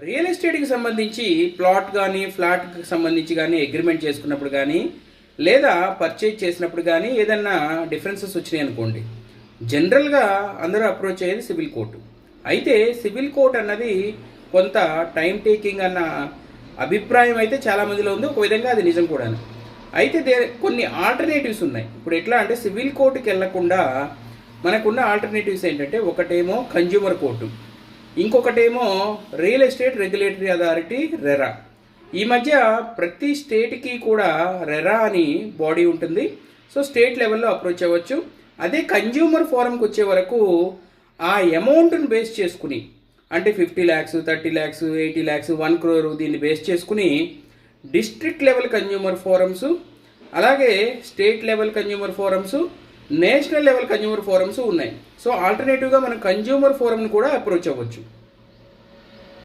Real ఎస్టేట్కి సంబంధించి plot కానీ ఫ్లాట్కి సంబంధించి కానీ అగ్రిమెంట్ చేసుకున్నప్పుడు కానీ లేదా పర్చేజ్ చేసినప్పుడు కానీ ఏదన్నా డిఫరెన్సెస్ వచ్చినాయి అనుకోండి, జనరల్గా అందరూ అప్రోచ్ అయ్యేది సివిల్ కోర్టు. అయితే సివిల్ కోర్ట్ అన్నది కొంత టైం టేకింగ్ అన్న అభిప్రాయం అయితే చాలామందిలో ఉంది. ఒక విధంగా అది నిజం కూడా. అయితే కొన్ని ఆల్టర్నేటివ్స్ ఉన్నాయి. ఇప్పుడు ఎట్లా అంటే సివిల్ కోర్టుకి వెళ్లకుండా మనకున్న ఆల్టర్నేటివ్స్ ఏంటంటే, ఒకటేమో కన్జ్యూమర్ కోర్టు, ఇంకొకటేమో real estate regulatory authority RERA. ఈ మధ్య ప్రతి స్టేట్కి కూడా రెరా అని బాడీ ఉంటుంది. సో స్టేట్ లెవెల్లో అప్రోచ్ అవ్వచ్చు. అదే కన్జ్యూమర్ ఫోరంకి వచ్చే వరకు ఆ అమౌంట్ని బేస్ చేసుకుని, అంటే 50 lakhs, 30 lakhs, 80 lakhs, 1 crore దీన్ని బేస్ చేసుకుని డిస్ట్రిక్ట్ లెవెల్ కన్జ్యూమర్ ఫోరమ్స్, అలాగే state level consumer forums, national level consumer forums ఉన్నాయి. సో ఆల్టర్నేటివ్గా మనం కన్జ్యూమర్ ఫోరంని కూడా అప్రోచ్ అవ్వచ్చు.